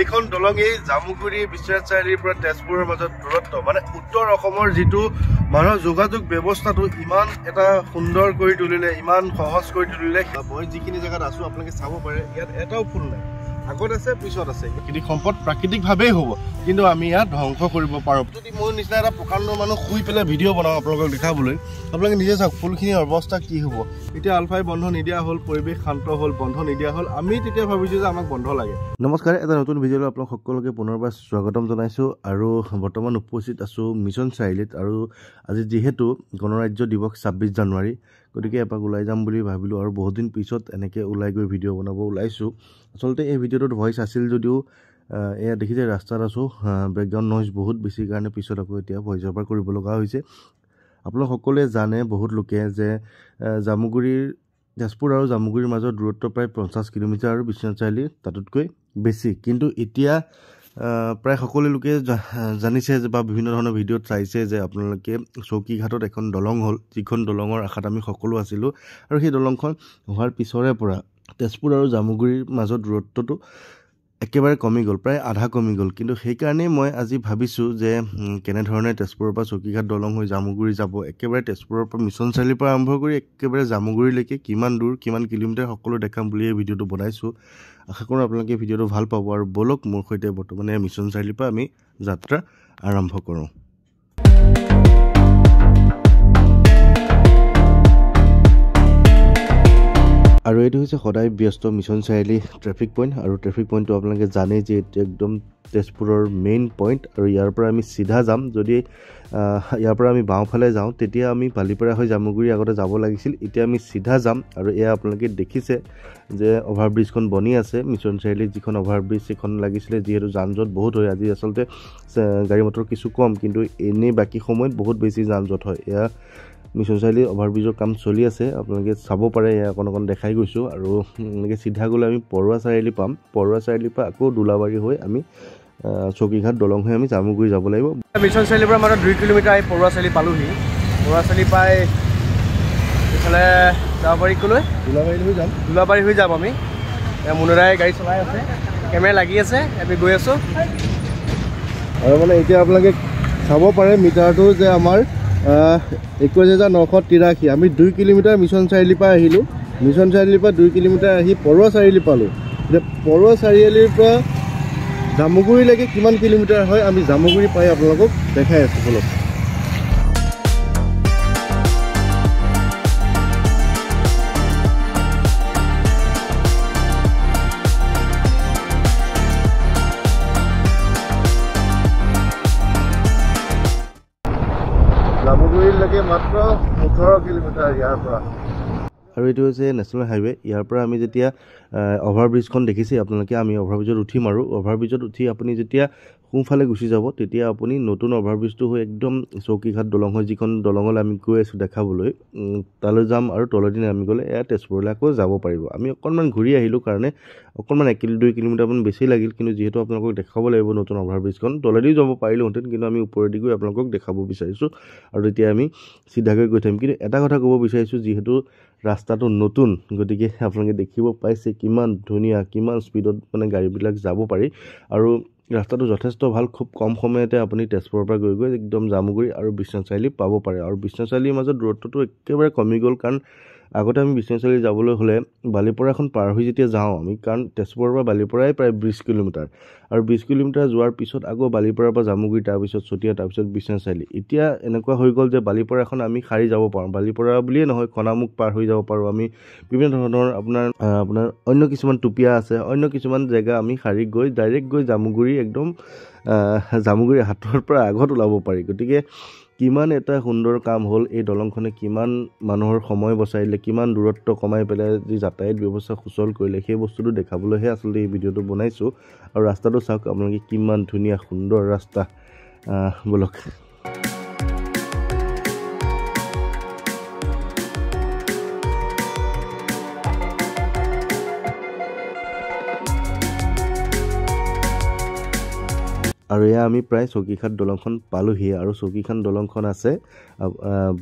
এইখন দলং এই জামুগুৰি বিশ্বনাথ চাৰিআলিৰ পৰা তেজপুৰৰ মাজত দূৰত্ব মানে উত্তৰ অসমৰ যিটো মানুহৰ যোগাযোগ ব্যৱস্থাটো ইমান এটা সুন্দৰ কৰি তুলিলে, ইমান সহজ কৰি তুলিলে। মই যিখিনি জেগাত আছো আপোনালোকে চাব পাৰে, ইয়াত এটাও ফুল নাই, আগত আছে পিছত আছে। প্ৰাকৃতিক সম্পদ প্ৰাকৃতিকভাৱেই হ'ব, কিন্তু আমি ইয়াত ধ্বংস কৰিব পাৰোঁ। যদি মোৰ নিচিনা এটা প্ৰকাণ্ড মানুহ শুই পেলাই ভিডিঅ' বনাওঁ আপোনালোকক দেখাবলৈ, আপোনালোকে নিজে চাওক ফুলখিনিৰ অৱস্থা কি হ'ব। এতিয়া আলফাই বন্ধ নিদিয়া হ'ল, পৰিৱেশ শান্ত হ'ল, বন্ধ নিদিয়া হ'ল। আমি তেতিয়া ভাবিছোঁ যে আমাক বন্ধ লাগে। নমস্কাৰ, এটা নতুন ভিডিঅ'লৈ আপোনালোক সকলোকে পুনৰবাৰ স্বাগতম জনাইছোঁ। আৰু বৰ্তমান উপস্থিত আছোঁ মিছন চাৰিআলিত। আৰু আজি যিহেতু গণৰাজ্য দিৱস 26 জানুৱাৰী, গতিকে এপাক ওলাই যাম বুলি ভাবিলোঁ। আৰু বহুত দিন পিছত এনেকৈ ওলাই গৈ ভিডিঅ' বনাব ওলাইছোঁ। আচলতে এই ভিডিঅ'টোত ভইচ আছিল যদিও এয়া দেখিছে ৰাস্তাত আছোঁ, বেকগ্ৰাউণ্ড নইজ বহুত বেছি কাৰণে পিছত আকৌ এতিয়া ভইচ অভাৰ কৰিব লগা হৈছে। আপোনালোক সকলোৱে জানে, বহুত লোকে, যে জামুগুৰিৰ তেজপুৰ আৰু জামুগুৰিৰ মাজৰ দূৰত্ব প্ৰায় 50 কিলোমিটাৰ আৰু বিশ্বনাথ চাৰিআলি তাতোতকৈ বেছি। কিন্তু এতিয়া প্ৰায় সকলো লোকে জানিছে যে বা বিভিন্ন ধৰণৰ ভিডিঅ'ত চাইছে যে আপোনালোকে চৌকীঘাটত এখন দলং হ'ল, যিখন দলঙৰ আশাত আমি সকলো আছিলোঁ। আৰু সেই দলংখন হোৱাৰ পিছৰে পৰা তেজপুৰ আৰু জামুগুৰিৰ মাজৰ দূৰত্বটো একেবাৰে কমি গ'ল, প্ৰায় আধা কমি গ'ল। কিন্তু সেইকাৰণেই মই আজি ভাবিছোঁ যে কেনেধৰণে তেজপুৰৰ পৰা চৌকীঘাট দলং হৈ জামুগুৰি যাব, একেবাৰে তেজপুৰৰ পৰা মিছন চাৰিআলিৰ পৰা আৰম্ভ কৰি একেবাৰে জামুগুৰিলৈকে কিমান দূৰ, কিমান কিলোমিটাৰ সকলো দেখাম বুলি এই ভিডিঅ'টো বনাইছোঁ। আশা কৰোঁ আপোনালোকে ভিডিঅ'টো ভাল পাব। আৰু ব'লক মোৰ সৈতে বৰ্তমানে মিছন চাৰিআলিৰ পৰা আমি যাত্ৰা আৰম্ভ কৰোঁ। আৰু এইটো হৈছে সদায় ব্যস্ত মিছন চাৰিআলি ট্ৰেফিক পইণ্ট। আৰু ট্ৰেফিক পইণ্টটো আপোনালোকে জানেই যে এইটো একদম তেজপুৰৰ মেইন পইণ্ট। আৰু ইয়াৰ পৰা আমি চিধা যাম। যদি ইয়াৰ পৰা আমি বাওঁফালে যাওঁ তেতিয়া আমি বালিপাৰা হৈ জামুগুৰি আগতে যাব লাগিছিল। এতিয়া আমি চিধা যাম। আৰু এয়া আপোনালোকে দেখিছে যে অভাৰব্ৰিজখন বনি আছে মিছন চাৰিআলিত, যিখন অভাৰব্ৰিজ সেইখন লাগিছিলে, যিহেতু যান জঁট বহুত হয়। আজি আচলতে গাড়ী মটৰ কিছু কম, কিন্তু এনেই বাকী সময়ত বহুত বেছি যান জঁট হয়। এয়া মিছন চাৰিআলি অভাৰব্ৰিজৰ কাম চলি আছে, আপোনালোকে চাব পাৰে। এয়া অকণ দেখাই গৈছোঁ। আৰু এনেকৈ চিধা গ'লে আমি পৰুৱা চাৰিআলি পাম। পৰুৱা চাৰিআলিৰ পৰা আকৌ দোলাবাৰী হৈ আমি চৌকীঘাট দলং হৈ আমি জামুগুৰি যাব লাগিব। মিছন চাৰিআলিৰ পৰা মাত্ৰ 2 কিলোমিটাৰ আহি পৰুৱা চাৰিআলি পালোহি। পৰুৱা চাৰিআলি পাই এইফালে যাব পাৰি ক'লৈ, দোলাবাৰী হৈ যাম আমি। মুনুদাই গাড়ী চলাই আছে, কেমেৰা লাগি আছে, আমি গৈ আছোঁ। আৰু মানে এতিয়া আপোনালোকে চাব পাৰে মিটাৰটো যে আমাৰ 21,983। আমি 2 কিলোমিটাৰ মিছন চাৰিআলিৰ পৰা আহিলোঁ। মিছন চাৰিআলিৰ পৰা 2 কিলোমিটাৰ আহি পৰুৱা চাৰিআলি পালোঁ। এতিয়া পৰুৱা চাৰিআলিৰ পৰা জামুগুৰিলৈকে কিমান কিলোমিটাৰ হয় আমি জামুগুৰি পাই আপোনালোকক দেখাই আছোঁ। বলক। জামুগুৰিলৈকে মাত্ৰ 18 কিলোমিটাৰ ইয়াৰ পৰা। আৰু এইটো হৈছে নেশ্যনেল হাইৱে। ইয়াৰ পৰা আমি যেতিয়া অভাৰব্ৰিজখন দেখিছে আপোনালোকে, আমি অভাৰব্ৰিজত উঠিম। আৰু অভাৰব্ৰিজত উঠি আপুনি যেতিয়া সোঁফালে গুচি যাব তেতিয়া আপুনি নতুন অভাৰব্ৰিজটো হৈ একদম চৌকীঘাট দলং হৈ, যিখন দলঙলৈ আমি গৈ আছোঁ দেখাবলৈ, তালৈ যাম। আৰু তলেদি নামি গ'লে এয়া তেজপুৰলৈ আকৌ যাব পাৰিব। আমি অকণমান ঘূৰি আহিলোঁ কাৰণে অকণমান 1-2 কিলোমিটাৰমান বেছি লাগিল। কিন্তু যিহেতু আপোনালোকক দেখাব লাগিব নতুন অভাৰব্ৰিজখন, তলেদিও যাব পাৰিলোহেঁতেন, কিন্তু আমি ওপৰেদি গৈ আপোনালোকক দেখাব বিচাৰিছোঁ। আৰু তেতিয়া আমি চিধাকৈ গৈ থাকিম। কিন্তু এটা কথা ক'ব বিচাৰিছোঁ, যিহেতু ৰাস্তাটো নতুন, গতিকে আপোনালোকে দেখিব পাইছে কিমান ধুনীয়া, কিমান স্পীডত মানে গাড়ীবিলাক যাব পাৰি। আৰু ৰাস্তাটো যথেষ্ট ভাল। খুব কম সময়তে আপুনি তেজপুৰৰ পৰা গৈ একদম জামুগুৰি আৰু বিশ্বনাথ চাৰিআলি পাব পাৰে। আৰু বিশ্বনাথ চাৰিআলিৰ মাজত দূৰত্বটো একেবাৰে কমি গ'ল, কাৰণ আগতে আমি বিশ্বনাথ চাৰিআলি যাবলৈ হ'লে বালিপৰাখন পাৰ হৈ যেতিয়া যাওঁ আমি, কাৰণ তেজপুৰৰ পৰা বালিপৰাই প্ৰায় 20 কিলোমিটাৰ। আৰু 20 কিলোমিটাৰ যোৱাৰ পিছত আকৌ বালিপৰাৰ পৰা জামুগুৰি, তাৰপিছত চতিয়া, তাৰপিছত বিশ্বনাথ চাৰিআলি। এতিয়া এনেকুৱা হৈ গ'ল যে বালিপৰাখন আমি সাৰি যাব পাৰোঁ। বালিপৰা বুলিয়ে নহয়, খনামুখ পাৰ হৈ যাব পাৰোঁ আমি। বিভিন্ন ধৰণৰ আপোনাৰ অন্য কিছুমান টুপীয়া আছে, অন্য কিছুমান জেগা আমি সাৰি গৈ ডাইৰেক্ট গৈ জামুগুৰি, একদম জামুগুৰি হাতৰ পৰা আগত ওলাব পাৰি। গতিকে কিমান এটা সুন্দৰ কাম হ'ল এই দলংখনে, কিমান মানুহৰ সময় বচাই দিলে, কিমান দূৰত্ব কমাই পেলাই যি যাতায়াত ব্যৱস্থা সুচল কৰিলে, সেই বস্তুটো দেখাবলৈহে আচলতে এই ভিডিঅ'টো বনাইছোঁ। আৰু ৰাস্তাটো চাওক আপোনালোকে, কিমান ধুনীয়া সুন্দৰ ৰাস্তা। বলক। আৰু এয়া আমি প্ৰায় চকীঘাট দলংখন পালোহি আৰু চকীঘাট দলংখন আছে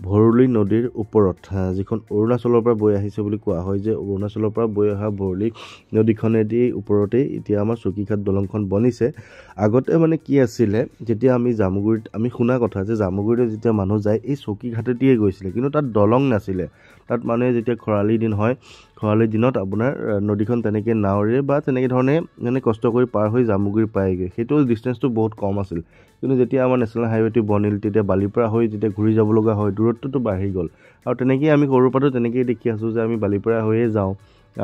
ভৰলী নদীৰ ওপৰত যিখন অৰুণাচলৰ পৰা বৈ আহিছে বুলি কোৱা হয় যে অৰুণাচলৰ পৰা বৈ অহা ভৰলী নদীখনেদি ওপৰতেই এতিয়া আমাৰ চকীঘাট দলংখন বনিছে আগতে মানে কি আছিলে যেতিয়া আমি জামুগুৰিত আমি শুনা কথা যে জামুগুৰিত যেতিয়া মানুহ যায় এই চকীঘাটেদিয়ে গৈছিলে কিন্তু তাত দলং নাছিলে তাত মানে যেতিয়া খৰালি দিন হয় খৰালি দিনত আপোনাৰ নদীখন তেনেকৈ নাৱৰে বা তেনেকৈ ধৰণে মানে কষ্ট কৰি পাৰ হৈ জামুগুৰি পায়গৈ সেইটো ডিষ্টেঞ্চটো বহুত কম আছিল কিন্তু যেতিয়া আমাৰ নেশ্যনেল হাইৱেটো বনিল তেতিয়া বালিপাৰা হৈ যেতিয়া ঘূৰি যাব লগা হয় দূৰত্বটো বাঢ়ি গ'ল আৰু তেনেকেই আমি সৰুৰ পৰাতো তেনেকেই দেখি আছোঁ যে আমি বালিপাৰা হৈয়ে যাওঁ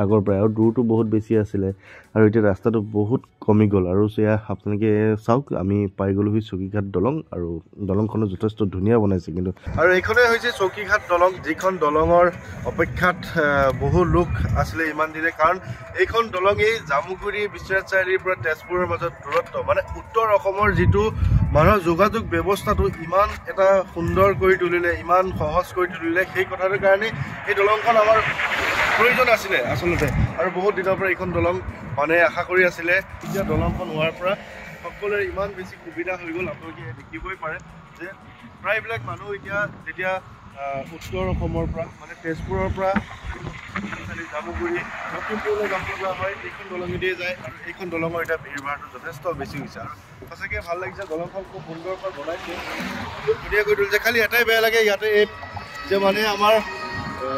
আগৰ পৰাই আৰু দূৰটো বহুত বেছি আছিলে আৰু এতিয়া ৰাস্তাটো বহুত কমি গ'ল আৰু সেয়া আপোনালোকে চাওক আমি পাই গ'লোহি চকীঘাট দলং আৰু দলংখনো যথেষ্ট ধুনীয়া বনাইছে কিন্তু আৰু এইখনেই হৈছে চকীঘাট দলং যিখন দলঙৰ অপেক্ষাত বহু লোক আছিলে ইমান দিনে কাৰণ এইখন দলঙেই জামুগুৰি বিশ্বনাথ চাৰিআলিৰ পৰা তেজপুৰৰ মাজত দূৰত্ব মানে উত্তৰ অসমৰ যিটো মানুহৰ যোগাযোগ ব্যৱস্থাটো ইমান এটা সুন্দৰ কৰি তুলিলে ইমান সহজ কৰি তুলিলে সেই কথাটোৰ কাৰণে এই দলংখন আমাৰ প্ৰয়োজন আছিলে আচলতে আৰু বহুত দিনৰ পৰা এইখন দলং মানে আশা কৰি আছিলে এতিয়া দলংখন হোৱাৰ পৰা সকলোৰে ইমান বেছি সুবিধা হৈ গ'ল আপোনালোকে দেখিবই পাৰে যে প্ৰায়বিলাক মানুহ এতিয়া যেতিয়া উত্তৰ অসমৰ পৰা মানে তেজপুৰৰ পৰা জামুগুৰি লখিমপুৰলৈ যাব লগা হয় এইখন দলঙেদিয়ে যায় আৰু এইখন দলঙৰ এতিয়া ভিৰ ভাৰটো যথেষ্ট বেছি হৈছে আৰু সঁচাকৈ ভাল লাগিছে দলংখন খুব সুন্দৰকৈ বনাইছে ধুনীয়া কৰি তুলিছে খালি এটাই বেয়া লাগে ইয়াতে এই যে মানে আমাৰ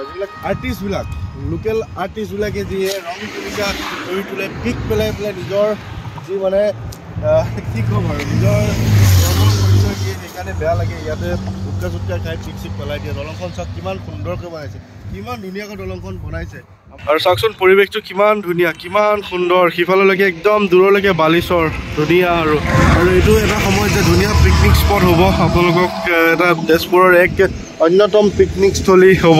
যিবিলাক আৰ্টিষ্টবিলাক লোকেল আৰ্টিষ্টবিলাকে যিয়ে ৰং তুলিকা কৰি তোলে পিক পেলাই পেলাই নিজৰ যি মানে কি ক'ম আৰু নিজৰ ৰঙৰ পৰিচয় দিয়ে সেইকাৰণে বেয়া লাগে ইয়াতে গুটকা চুটকা খাই পিক চিক পেলাই দিয়ে দলংখন চাওক কিমান সুন্দৰকৈ বনাইছে কিমান ধুনীয়াকৈ দলংখন বনাইছে আৰু চাওকচোন পৰিৱেশটো কিমান ধুনীয়া কিমান সুন্দৰ সিফাললৈকে একদম দূৰলৈকে বালিচৰ ধুনীয়া আৰু এইটো এটা সময়ত যে ধুনীয়া পিকনিক স্পট হ'ব আপোনালোকক এটা তেজপুৰৰ এক অন্যতম পিকনিকস্থলী হ'ব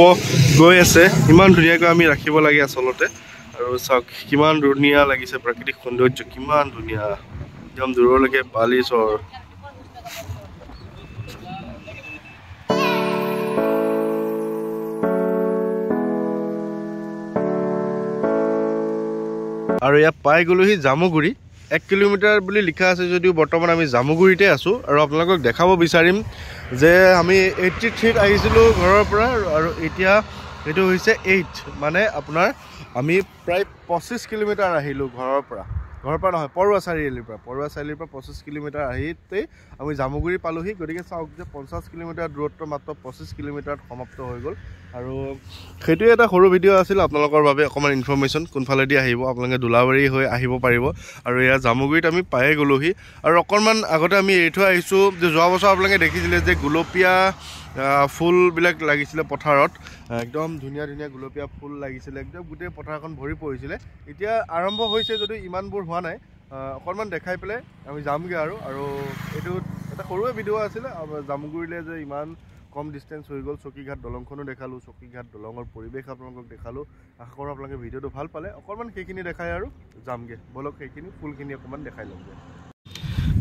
গৈ আছে ইমান ধুনীয়াকৈ আমি ৰাখিব লাগে আচলতে আৰু চাওক কিমান ধুনীয়া লাগিছে প্ৰাকৃতিক সৌন্দৰ্য কিমান ধুনীয়া একদম দূৰলৈকে বালিচৰ আৰু ইয়াত পাই গ'লোহি জামুগুৰি 1 কিলোমিটাৰ বুলি লিখা আছে যদিও বৰ্তমান আমি জামুগুৰিতে আছোঁ আৰু আপোনালোকক দেখাব বিচাৰিম যে আমি 83ত আহিছিলোঁ ঘৰৰ পৰা আৰু এতিয়া এইটো হৈছে 8 মানে আপোনাৰ আমি প্ৰায় 25 কিলোমিটাৰ আহিলোঁ ঘৰৰ পৰা নহয় পৰুৱা চাৰিআলিৰ পৰা 25 কিলোমিটাৰ আহিতেই আমি জামুগুৰি পালোহি গতিকে চাওক যে 50 কিলোমিটাৰ দূৰত্ব মাত্ৰ 25 কিলোমিটাৰত সমাপ্ত হৈ গ'ল আৰু সেইটোৱে এটা সৰু ভিডিঅ' আছিল আপোনালোকৰ বাবে অকণমান ইনফৰ্মেশ্যন কোনফালেদি আহিব আপোনালোকে দোলাবাৰী হৈ আহিব পাৰিব আৰু এয়া জামুগুৰিত আমি পায়ে গ'লোহি আৰু অকণমান আগতে আমি এৰি থৈ আহিছোঁ যে যোৱা বছৰ আপোনালোকে দেখিছিলে যে গুলপীয়া ফুলবিলাক লাগিছিলে পথাৰত একদম ধুনীয়া ধুনীয়া গুলপীয়া ফুল লাগিছিলে একদম গোটেই পথাৰখন ভৰি পৰিছিলে এতিয়া আৰম্ভ হৈছে যদিও ইমানবোৰ হোৱা নাই অকণমান দেখাই পেলাই আমি যামগৈ আৰু এইটো এটা সৰুৱে ভিডিঅ' আছিলে জামুগুৰিলৈ যে ইমান কম ডিষ্টেঞ্চ হৈ গ'ল চকীঘাট দলংখনো দেখালোঁ চকীঘাট দলঙৰ পৰিৱেশ আপোনালোকক দেখালোঁ আশা কৰোঁ আপোনালোকে ভিডিঅ'টো ভাল পালে অকণমান সেইখিনি দেখাই আৰু যামগৈ ব'লক সেইখিনি ফুলখিনি অকণমান দেখাই ল'মগৈ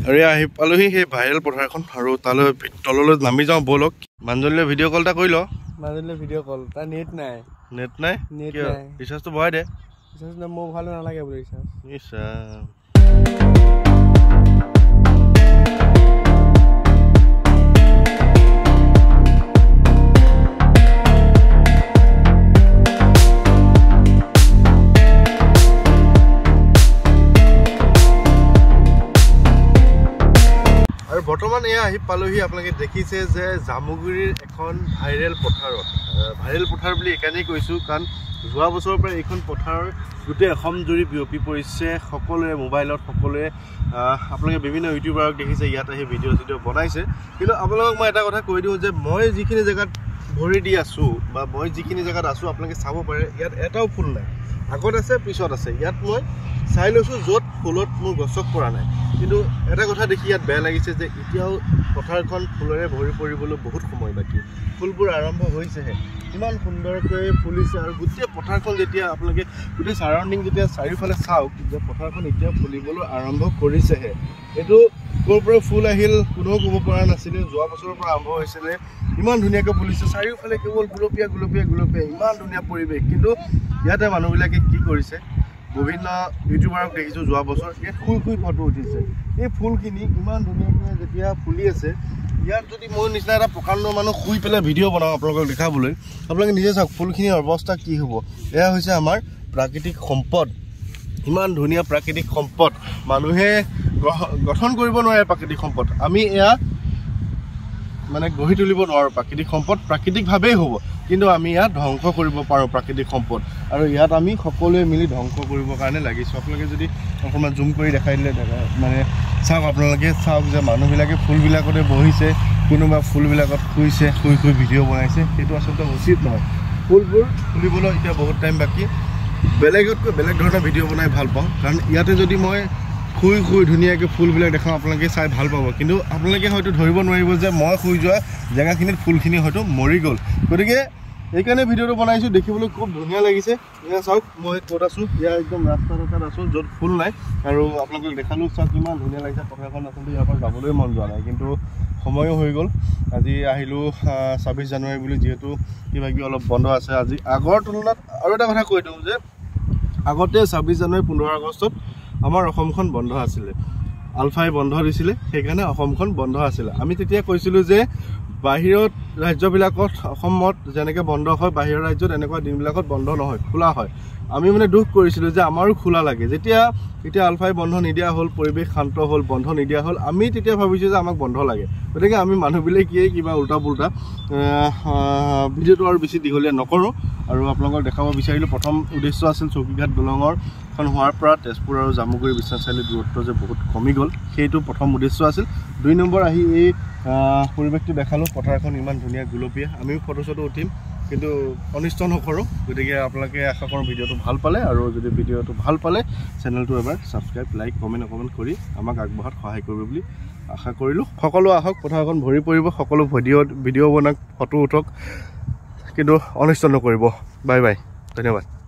আৰু আহি পালোহি সেই ভাইৰেল পথাৰখন আৰু তালৈ তললৈ নামি যাওঁ ব'লক মানুহজনীলৈ ভিডিঅ' কল এটা কৰি ল মাজুলীলৈ ভিডিঅ' কল তাৰ নেট নাই ৰিচাৰ্জটো বঢ়াই দে ৰিচাৰ্জ মোৰ ভাল নালাগে বোলে ৰিচাৰ্জ নিশ্চয় বৰ্তমান এয়া আহি পালোহি আপোনালোকে দেখিছে যে জামুগুৰিৰ এখন ভাইৰেল পথাৰ বুলি এইকাৰণেই কৈছোঁ কাৰণ যোৱা বছৰৰ পৰা এইখন পথাৰ গোটেই অসম জুৰি বিয়পি পৰিছে সকলোৰে মোবাইলত সকলোৱে আপোনালোকে বিভিন্ন ইউটিউবাৰক দেখিছে ইয়াত আহি ভিডিঅ' বনাইছে কিন্তু আপোনালোকক মই এটা কথা কৈ দিওঁ যে মই যিখিনি জেগাত ভৰি দি আছোঁ বা মই যিখিনি জেগাত আছোঁ আপোনালোকে চাব পাৰে ইয়াত এটাও ফুল নাই আগত আছে পিছত আছে ইয়াত মই চাই লৈছোঁ য'ত ফুলত মোৰ গছক পৰা নাই কিন্তু এটা কথা দেখি ইয়াত বেয়া লাগিছে যে এতিয়াও পথাৰখন ফুলেৰে ভৰি পৰিবলৈ বহুত সময় বাকী ফুলবোৰ আৰম্ভ হৈছেহে ইমান সুন্দৰকৈ ফুলিছে আৰু গোটেই পথাৰখন যেতিয়া আপোনালোকে গোটেই চাৰাউণ্ডিং যেতিয়া চাৰিওফালে চাওক যে পথাৰখন এতিয়া ফুলিবলৈ আৰম্ভ কৰিছেহে এইটো ক'ৰ পৰা ফুল আহিল কোনেও ক'ব পৰা নাছিলে যোৱা বছৰৰ পৰা আৰম্ভ হৈছিলে ইমান ধুনীয়াকৈ ফুলিছে চাৰিওফালে কেৱল গুলপীয়া ইমান ধুনীয়া পৰিৱেশ কিন্তু ইয়াতে মানুহবিলাকে কি কৰিছে বিভিন্ন ইউটিউবাৰক দেখিছোঁ যোৱা বছৰ ইয়াত শুই ফটো উঠিছে এই ফুলখিনি ইমান ধুনীয়াকৈ যেতিয়া ফুলি আছে ইয়াত যদি মোৰ নিচিনা এটা প্ৰকাণ্ড মানুহ শুই পেলাই ভিডিঅ' বনাওঁ আপোনালোকক দেখাবলৈ আপোনালোকে নিজে চাওক ফুলখিনিৰ অৱস্থা কি হ'ব এয়া হৈছে আমাৰ প্ৰাকৃতিক সম্পদ ইমান ধুনীয়া প্ৰাকৃতিক সম্পদ মানুহে গঠন কৰিব নোৱাৰে প্ৰাকৃতিক সম্পদ আমি এয়া মানে গঢ়ি তুলিব নোৱাৰোঁ প্ৰাকৃতিক সম্পদ প্ৰাকৃতিকভাৱেই হ'ব কিন্তু আমি ইয়াত ধ্বংস কৰিব পাৰোঁ প্ৰাকৃতিক সম্পদ আৰু ইয়াত আমি সকলোৱে মিলি ধ্বংস কৰিবৰ কাৰণে লাগিছোঁ আপোনালোকে যদি অকণমান জুম কৰি দেখাই দিলে মানে চাওক আপোনালোকে চাওক যে মানুহবিলাকে ফুলবিলাকতে বহিছে কোনোবা ফুলবিলাকত শুই ভিডিঅ' বনাইছে সেইটো আচলতে উচিত নহয় ফুলবোৰ ফুলিবলৈ এতিয়া বহুত টাইম বাকী বেলেগতকৈ বেলেগ ধৰণৰ ভিডিঅ' বনাই ভাল পাওঁ কাৰণ ইয়াতে যদি মই শুই ধুনীয়াকৈ ফুলবিলাক দেখাওঁ আপোনালোকে চাই ভাল পাব কিন্তু আপোনালোকে হয়তো ধৰিব নোৱাৰিব যে মই শুই যোৱা জেগাখিনিত ফুলখিনি হয়তো মৰি গ'ল গতিকে এইকাৰণে ভিডিঅ'টো বনাইছোঁ দেখিবলৈ খুব ধুনীয়া লাগিছে এয়া চাওক মই ক'ত আছোঁ ইয়াৰ একদম ৰাস্তা এটাত আছোঁ য'ত ফুল নাই আৰু আপোনালোকক দেখালোঁ চাওক কিমান ধুনীয়া লাগিছে পথাৰখন আচলতে ইয়াৰ পৰা যাবলৈ মন যোৱা নাই কিন্তু সময়ো হৈ গ'ল আজি আহিলোঁ 26 জানুৱাৰী বুলি যিহেতু কিবাকিবি অলপ বন্ধ আছে আজি আগৰ তুলনাত আৰু এটা কথা কৈ দিওঁ যে আগতে 26 জানুৱাৰী 15 আগষ্টত আমাৰ অসমখন বন্ধ আছিলে আলফাই বন্ধ দিছিলে সেইকাৰণে অসমখন বন্ধ আছিলে আমি তেতিয়া কৈছিলোঁ যে বাহিৰত ৰাজ্যবিলাকত অসমত যেনেকৈ বন্ধ হয় বাহিৰৰ ৰাজ্যত এনেকুৱা দিনবিলাকত বন্ধ নহয় খোলা হয় আমি মানে দুখ কৰিছিলোঁ যে আমাৰো খোলা লাগে যেতিয়া আলফাই বন্ধ নিদিয়া হ'ল পৰিৱেশ শান্ত হ'ল বন্ধ নিদিয়া হ'ল আমি তেতিয়া ভাবিছোঁ যে আমাক বন্ধ লাগে গতিকে আমি মানুহবিলাকেই কিবা উল্টা পুল্টা ভিডিঅ'টো আৰু বেছি দীঘলীয়া নকৰোঁ আৰু আপোনালোকক দেখাব বিচাৰিলোঁ প্ৰথম উদ্দেশ্য আছিল চকীঘাট দলঙৰখন হোৱাৰ পৰা তেজপুৰ আৰু জামুগুৰি বিশ্বনাথ চাৰিআলিৰ দূৰত্ব যে বহুত কমি গ'ল সেইটো প্ৰথম উদ্দেশ্য আছিল 2 নম্বৰ আহি এই পৰিৱেশটো দেখালোঁ পথাৰখন ইমান ধুনীয়া গুলপীয়া আমিও ফটো চটো উঠিম কিন্তু অনিষ্ট নকৰোঁ গতিকে আপোনালোকে আশা কৰোঁ ভিডিঅ'টো ভাল পালে আৰু যদি ভিডিঅ'টো ভাল পালে চেনেলটো এবাৰ ছাবস্ক্ৰাইব লাইক কমেণ্ট কৰি আমাক আগবঢ়াত সহায় কৰিব বুলি আশা কৰিলোঁ সকলো আহক পথাৰখন ভৰি পৰিব সকলো ভিডিঅ' বনাওক ফটো উঠক কিন্তু অনিষ্ট নকৰিব বাই বাই ধন্যবাদ